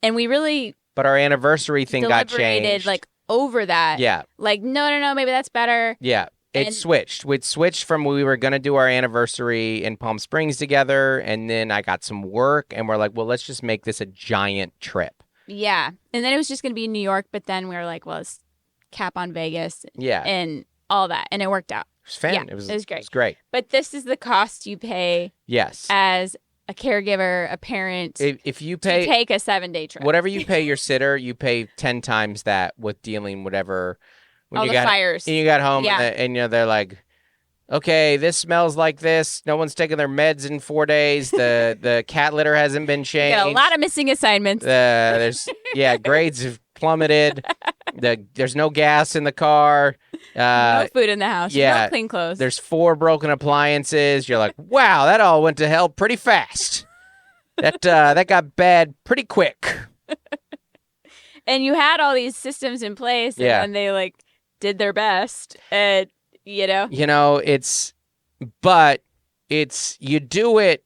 we really... But our anniversary thing got changed. Like, over that. Yeah. Like, no, maybe that's better. Yeah. It switched. We'd switched from we were going to do our anniversary in Palm Springs together, and then I got some work, and we're like, well, let's just make this a giant trip. Yeah. And then it was just going to be in New York, but then we were like, well, let's cap on Vegas. Yeah. And all that. And it worked out. It was fun. Yeah, it was great. It was great. But this is the cost you pay Yes. as a caregiver, a parent, if you pay, to take a 7-day trip. Whatever you pay your sitter, you pay 10 times that with dealing whatever. When all you the fires. And you got home, Yeah. and they're like, okay, this smells like this. No one's taking their meds in 4 days. The cat litter hasn't been changed. Got a lot of missing assignments. There's grades have plummeted. There's no gas in the car. No food in the house. Yeah, No clean clothes. There's 4 broken appliances. You're like, wow, that all went to hell pretty fast. That got bad pretty quick. And you had all these systems in place, and they like did their best. And you know, you do it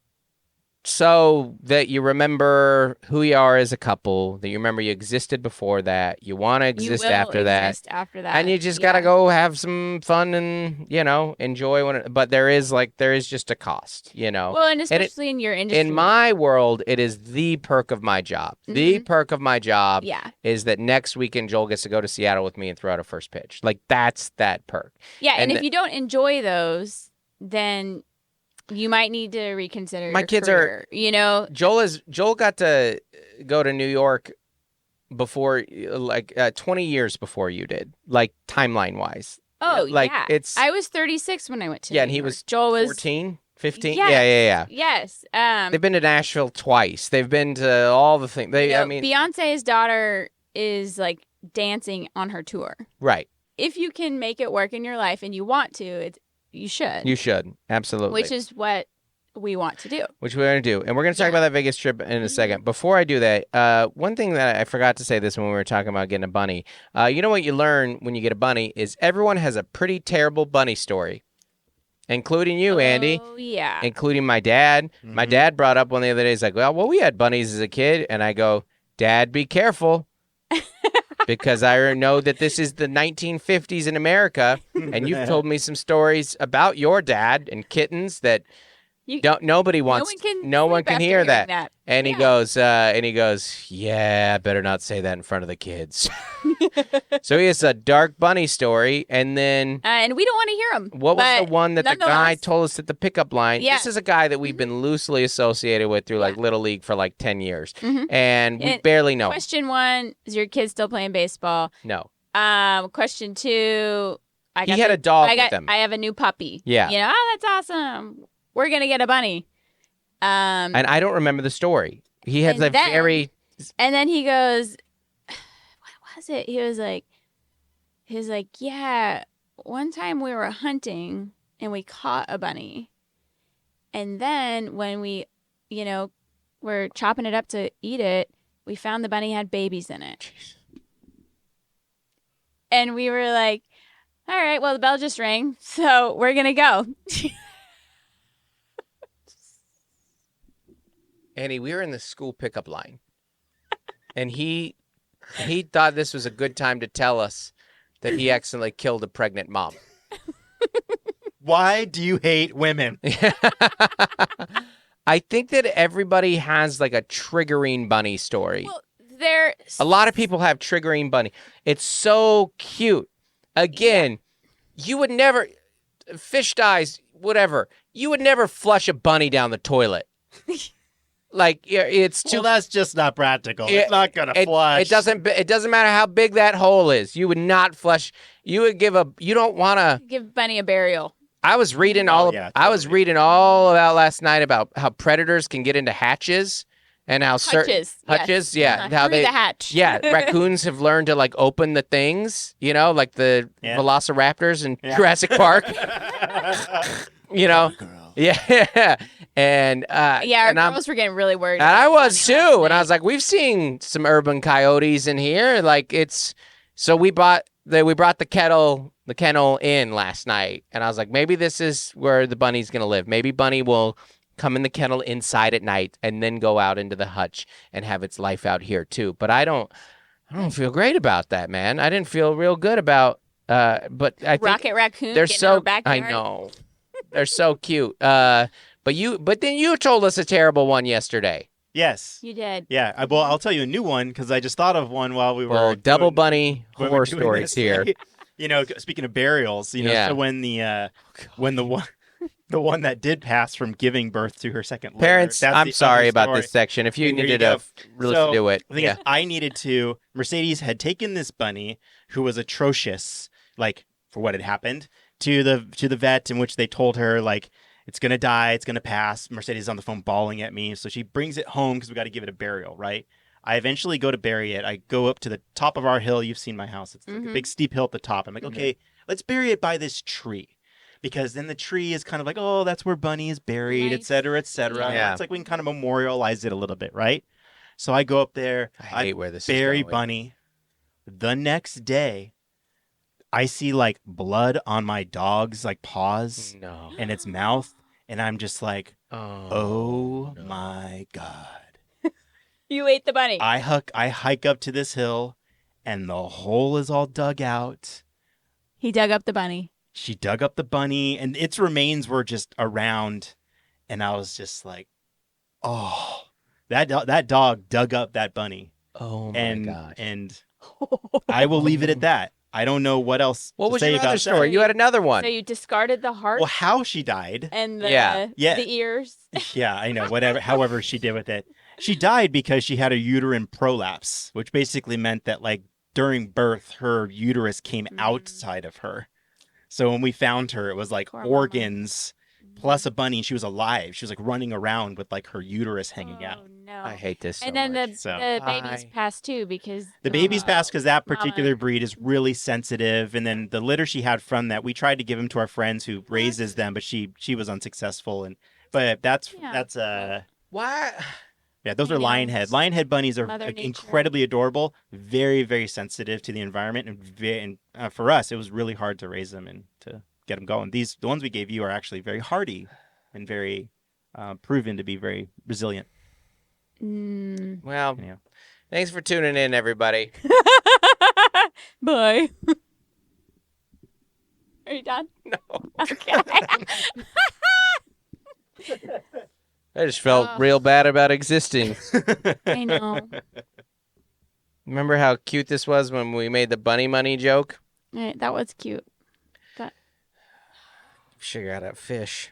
so that you remember who you are as a couple, that you remember you existed before that, you want to exist after that, and you just gotta go have some fun and enjoy but there is just a cost, Well, and especially in your industry. In my world, it is the perk of my job. Mm-hmm. The perk of my job is that next weekend Joel gets to go to Seattle with me and throw out a first pitch. Like, that's that perk. Yeah, and if you don't enjoy those, then you might need to reconsider. My kids career, Joel got to go to New York before, 20 years before you did, like timeline wise. Oh, yeah. I was 36 when I went to. Yeah, New and he York. was Joel was 14, 15. Yes, Yeah. Yes. They've been to Nashville twice. They've been to all the things. Beyonce's daughter is like dancing on her tour. Right. If you can make it work in your life and you want to, you should. You should. Absolutely. Which is what we want to do. Which we're going to do. And we're going to talk about that Vegas trip in a second. Before I do that, one thing that I forgot to say this when we were talking about getting a bunny. You know what you learn when you get a bunny is everyone has a pretty terrible bunny story. Including you, Andy. Oh, yeah. Including my dad. Mm-hmm. My dad brought up one the other day. He's like, well, we had bunnies as a kid. And I go, Dad, be careful. Because I know that this is the 1950s in America, and you've told me some stories about your dad and kittens that nobody wants. No one can hear that. And he goes, yeah, better not say that in front of the kids. So he has a dark bunny story, and then and we don't want to hear him. What was the one that the guy told us at the pickup line? Yeah. This is a guy that we've been loosely associated with through like Little League for like 10 years, and we barely know. Question 1: is your kid still playing baseball? No. Question 2: he had a dog with him. I have a new puppy. Yeah. Oh, that's awesome. We're gonna get a bunny. And I don't remember the story. He has very. And then he goes, what was it? He was like, yeah, one time we were hunting and we caught a bunny. And then when we, were chopping it up to eat it, we found the bunny had babies in it. Jeez. And we were like, all right, well, the bell just rang, so we're going to go. Annie, we were in the school pickup line, and he thought this was a good time to tell us that he accidentally killed a pregnant mom. Why do you hate women? I think that everybody has like a triggering bunny story. Well, a lot of people have triggering bunny. It's so cute. Again, you would never, fish dies, whatever. You would never flush a bunny down the toilet. Like, it's too. Well, that's just not practical. It's not gonna flush. It doesn't matter how big that hole is. You would not flush. You would you don't want to give Bunny a burial. I was reading I was reading all about last night about how predators can get into hatches and how hutches, yeah, how through the hatch. Yeah, raccoons have learned to like open the things, you know, like the velociraptors in Jurassic Park. You know. Yeah. And our girls were getting really worried. And I was too. And I was like, we've seen some urban coyotes in here. Like so we brought the kennel in last night. And I was like, maybe this is where the bunny's going to live. Maybe Bunny will come in the kennel inside at night and then go out into the hutch and have its life out here too. But I don't feel great about that, man. I didn't feel real good about, but I think Rocket Raccoon. They're so, backyard. I know. They're so cute. But then you told us a terrible one yesterday. Yes. You did. Yeah. Well, I'll tell you a new one because I just thought of one while we were. Well, double bunny horror stories here. You know, speaking of burials, so when the one that did pass from giving birth to her second parents, I'm sorry about this section. If you needed to really do it, the thing is, I needed to. Mercedes had taken this bunny who was atrocious, like for what had happened, to the vet, in which they told her like it's gonna die, it's gonna pass. Mercedes is on the phone bawling at me, so she brings it home because we got to give it a burial, right? I eventually go to bury it. I go up to the top of our hill. You've seen my house. It's like a big steep hill at the top. I'm like, okay, let's bury it by this tree. Because then the tree is kind of like, oh, that's where Bunny is buried, et cetera, et cetera. Yeah. It's like we can kind of memorialize it a little bit, right? So I go up there. I hate where this bury is going. Bunny. The next day, I see like blood on my dog's like paws and its mouth. And I'm just like, oh my God. You ate the bunny. I hike up to this hill and the hole is all dug out. He dug up the bunny. She dug up the bunny and its remains were just around. And I was just like, oh, that dog dug up that bunny. Oh my gosh. And I will leave it at that. I don't know what else what to was say your about other story? that. You had another one. So you discarded the heart? Well, how she died. And the ears? Yeah, I know. However she did with it. She died because she had a uterine prolapse, which basically meant that like during birth, her uterus came outside of her. So when we found her, it was like organs plus a bunny, and she was alive. She was like running around with like her uterus hanging out. No. I hate this so And then much. the babies passed too because... The babies passed because that particular breed is really sensitive. And then the litter she had from that, we tried to give them to our friends who raises them, but she was unsuccessful. But that's why? Yeah, those are lionhead. Lionhead bunnies are incredibly adorable, very, very sensitive to the environment, and for us, it was really hard to raise them and to get them going. The ones we gave you are actually very hardy and very proven to be very resilient. Well, thanks for tuning in, everybody. Bye. Are you done? No. Okay. I just felt real bad about existing. I know. Remember how cute this was when we made the bunny money joke? That was cute. But... Should have got a fish.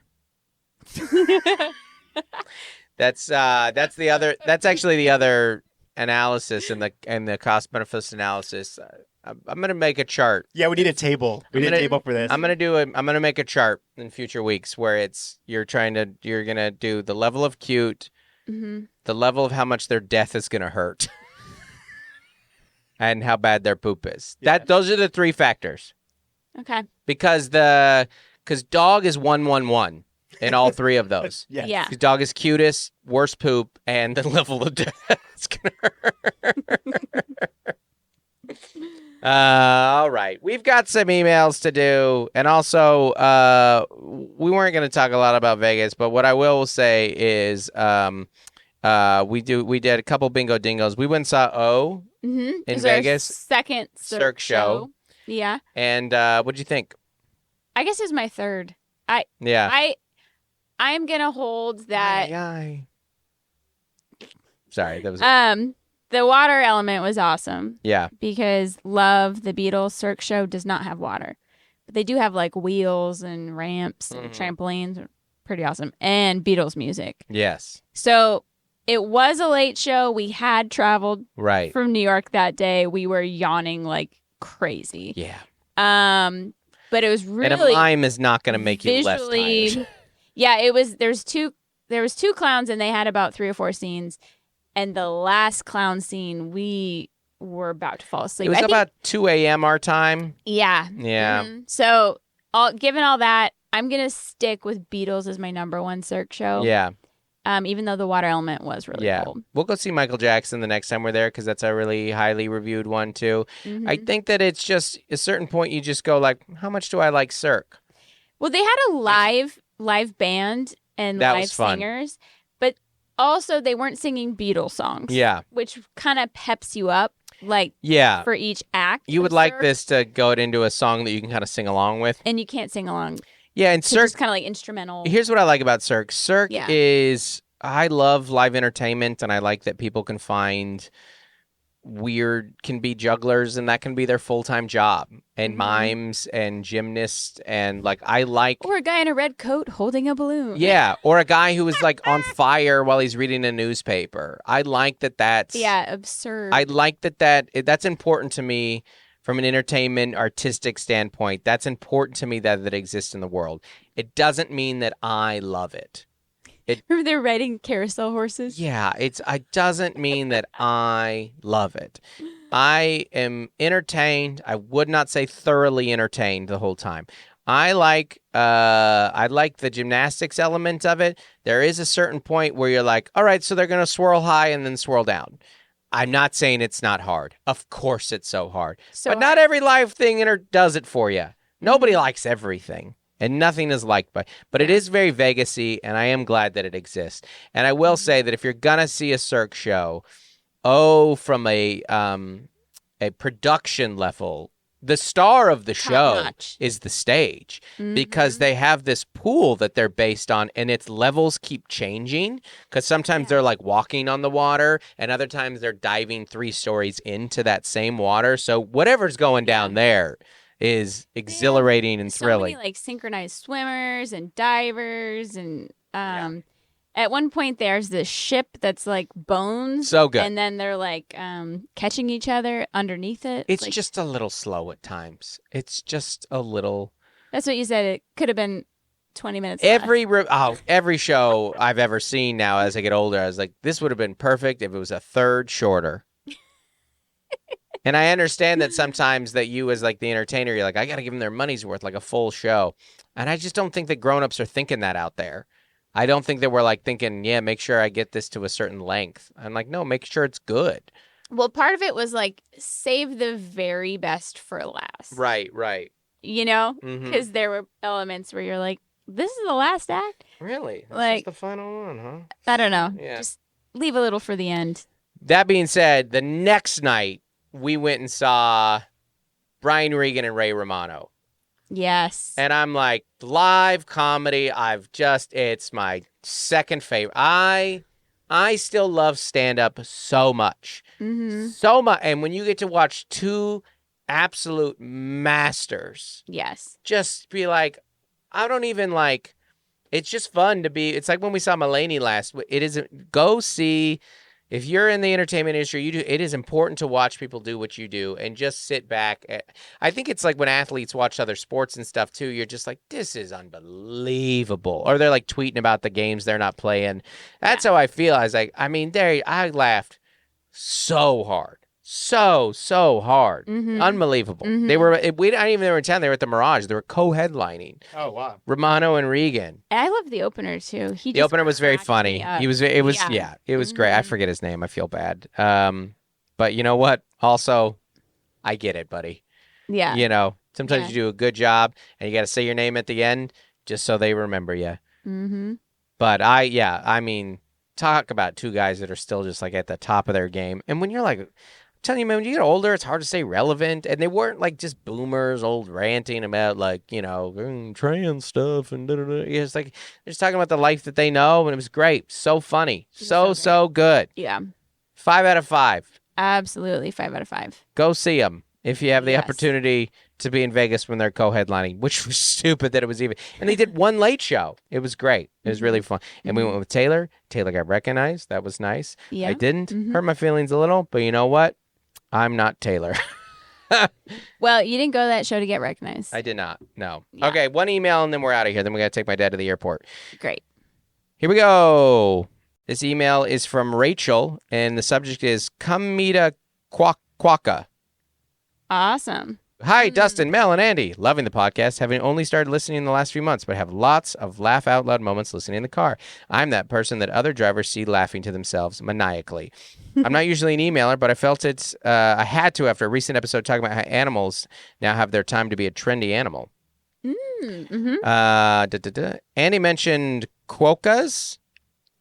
That's actually the other analysis in the cost benefits analysis. I'm gonna make a chart. Yeah, we need a table. We need a table for this. I'm gonna make a chart in future weeks where you're gonna do the level of cute, the level of how much their death is gonna hurt, and how bad their poop is. Yeah. Those are the three factors. Okay. Because dog is 1-1-1 in all three of those. Yes. Yeah. Because dog is cutest, worst poop, and the level of death is gonna hurt. All right. We've got some emails to do. And also, we weren't going to talk a lot about Vegas, but what I will say is we did a couple bingo dingos. We went and saw in Vegas. Second Cirque show. Yeah. And what'd you think? I guess it's my third. I'm going to hold that. Sorry, that was the water element was awesome. Yeah. Because Love, the Beatles Cirque show does not have water. But they do have like wheels and ramps and trampolines. Pretty awesome. And Beatles music. Yes. So it was a late show. We had traveled from New York that day. We were yawning like crazy. Yeah. but it was really and a mime is not going to make you less tired. Yeah, it was. There was two clowns, and they had about 3 or 4 scenes. And the last clown scene, we were about to fall asleep. It was about 2 a.m. our time. Yeah. Yeah. Mm-hmm. So, given all that, I'm gonna stick with Beatles as my number 1 Cirque show. Yeah. Even though the water element was really cool. We'll go see Michael Jackson the next time we're there because that's a really highly reviewed one too. Mm-hmm. I think that it's just a certain point you just go like, how much do I like Cirque? Well, they had a live band and that live was fun. singers, but also they weren't singing Beatles songs. Yeah. Which kind of peps you up, like for each act. You would like this to go into a song that you can kind of sing along with. And you can't sing along. Yeah, and Cirque is kind of like instrumental. Here's what I like about Cirque. Cirque is, I love live entertainment, and I like that people can find can be jugglers, and that can be their full-time job, and mimes and gymnasts, and like I like. Or a guy in a red coat holding a balloon. Yeah, or a guy who is like on fire while he's reading a newspaper. I like that's. Yeah, absurd. I like that's important to me. From an entertainment, artistic standpoint, that's important to me that it exists in the world. It doesn't mean that I love it. Remember they're riding carousel horses? Yeah, it doesn't mean that I love it. I am entertained. I would not say thoroughly entertained the whole time. I like the gymnastics element of it. There is a certain point where you're like, all right, so they're going to swirl high and then swirl down. I'm not saying it's not hard. Of course it's so hard. But not every live thing does it for you. Nobody likes everything. And nothing is liked but it is very Vegas-y, and I am glad that it exists. And I will say that if you're going to see a Cirque show, from a production level, the star of the show is the stage because they have this pool that they're based on, and its levels keep changing because sometimes they're like walking on the water and other times they're diving 3 stories into that same water. So whatever's going down there is exhilarating and thrilling. So many like synchronized swimmers and divers and at one point there's this ship that's like bones. So good. And then they're like catching each other underneath it. It's like, just a little slow at times. It's just a little. That's what you said. It could have been 20 minutes every show I've ever seen now as I get older, I was like, this would have been perfect if it was a third shorter. And I understand that sometimes that you as like the entertainer, you're like, I got to give them their money's worth, like a full show. And I just don't think that grown-ups are thinking that out there. I don't think that we're like thinking, yeah, make sure I get this to a certain length. I'm like, no, make sure it's good. Well, part of it was like save the very best for last. Right. You know? Because there were elements where you're like, this is the last act? Really? This like is the final one, huh? I don't know. Yeah. Just leave a little for the end. That being said, the next night, we went and saw Brian Regan and Ray Romano. Yes. And I'm like, live comedy, it's my second favorite. I still love stand-up so much. So much. And when you get to watch 2 absolute masters. Yes. Just be like, I don't even like, it's just fun to be, it's like when we saw Mulaney last, go see. If you're in the entertainment industry, it is important to watch people do what you do and just sit back. I think it's like when athletes watch other sports and stuff too, you're just like, this is unbelievable. Or they're like tweeting about the games they're not playing. That's how I feel. I was like, I laughed so hard. So hard. Unbelievable. They were I didn't even they were in town. They were at the Mirage. They were co-headlining. Oh wow. Romano and Regan. And I love the opener too. The opener was very funny. It was great. I forget his name. I feel bad. But you know what? Also, I get it, buddy. Yeah. You know, sometimes you do a good job and you got to say your name at the end just so they remember you. But I mean, talk about 2 guys that are still just like at the top of their game. And when you're like, I'm telling you, man, when you get older, it's hard to stay relevant. And they weren't like just boomers, old ranting about like, you know, trans stuff and da-da-da. It's like they're just talking about the life that they know. And it was great. So funny. So good. Yeah. 5 out of 5. Absolutely. 5 out of 5. Go see them if you have the opportunity to be in Vegas when they're co-headlining, which was stupid that it was even. And they did 1 late show. It was great. It was really fun. And we went with Taylor. Taylor got recognized. That was nice. Yeah. I didn't. Hurt my feelings a little, but you know what? I'm not Taylor. Well, you didn't go to that show to get recognized. I did not. No. Yeah. Okay, one email and then we're out of here. Then we got to take my dad to the airport. Great. Here we go. This email is from Rachel, and the subject is "Come meet a quokka." Awesome. Hi, Dustin, Mel, and Andy. Loving the podcast, having only started listening in the last few months, but have lots of laugh out loud moments listening in the car. I'm that person that other drivers see laughing to themselves maniacally. I'm not usually an emailer, but I felt I had to after a recent episode talking about how animals now have their time to be a trendy animal. Mm-hmm. Andy mentioned quokkas.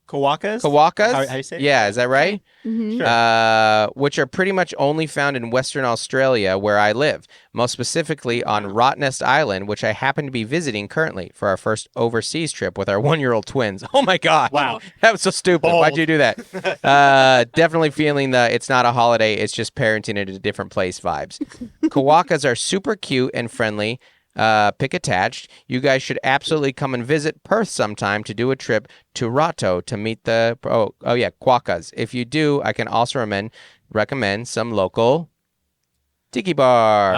Quokkas? Quokkas? How you say it? Yeah, is that right? Mm-hmm. Sure. Which are pretty much only found in Western Australia, where I live. Most specifically on Rottnest Island, which I happen to be visiting currently for our first overseas trip with our 1-year-old twins. Oh my God. Wow. That was so stupid. Bold. Why'd you do that? Definitely feeling the it's not a holiday, it's just parenting at a different place vibes. Quokkas are super cute and friendly. Pick attached. You guys should absolutely come and visit Perth sometime to do a trip to Rato to meet the quokkas. If you do, I can also recommend some local tiki bars.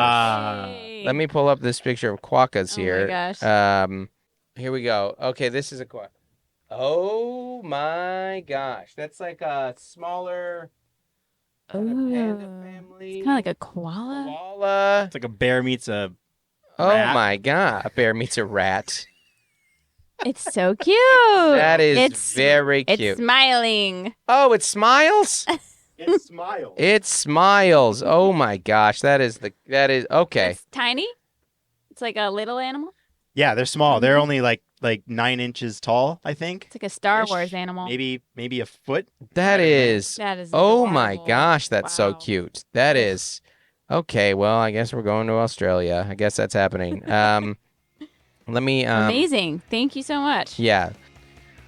Hey. Let me pull up this picture of quokkas here. Oh my gosh. Here we go. Okay, this is a quokka. Oh my gosh, that's like a smaller panda family. It's kind of like a koala. Koala. It's like a bear meets a Oh rat. my God, a bear meets a rat. It's so cute. That is it's very cute. It's smiling. Oh, it smiles? It smiles. It smiles. Oh my gosh, that is okay. It's tiny. It's like a little animal. Yeah, they're small. They're only like 9 inches tall, I think. It's like a Star Ish. Wars animal. Maybe a foot. That is. That is. Oh my adorable. gosh, that's so Wow. cute. That is. Okay, well, I guess we're going to Australia. I guess that's happening. Let me Amazing. Thank you so much. Yeah.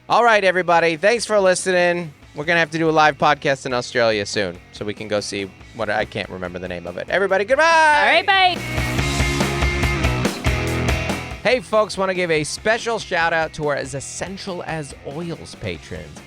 All right, everybody. Thanks for listening. We're going to have to do a live podcast in Australia soon so we can go see what I can't remember the name of it. Everybody, goodbye. All right, bye. Hey, folks, want to give a special shout out to our As Essential as Oils patrons.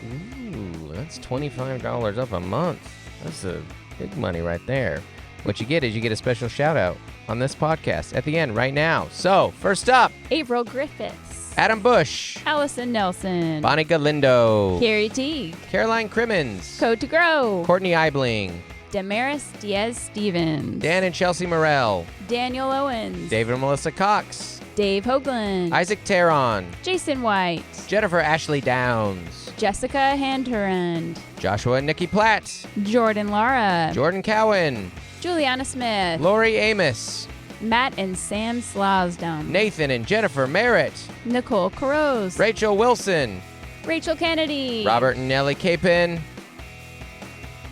Ooh, that's $25 up a month. That's a big money right there. What you get is you get a special shout out on this podcast at the end right now. So, first up, April Griffiths. Adam Bush, Allison Nelson. Bonnie Galindo, Carrie Teague. Caroline Crimmins, Code to Grow. Courtney Eibling, Damaris Diaz-Stevens. Dan and Chelsea Morell, Daniel Owens. David and Melissa Cox, Dave Hoagland. Isaac Teron, Jason White. Jennifer Ashley Downs, Jessica Handurand. Joshua and Nikki Platt, Jordan Lara. Jordan Cowan, Juliana Smith. Lori Amos, Matt and Sam Slosdom. Nathan and Jennifer Merritt, Nicole Caroz. Rachel Wilson, Rachel Kennedy. Robert and Nellie Capin,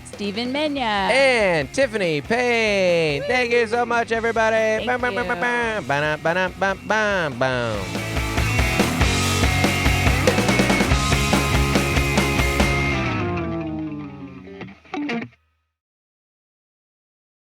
Stephen Menya. and Tiffany Payne. Thank you so much, everybody. Thank you. Bam, bam, bam, bam, bam, bam, bam, bam, bam.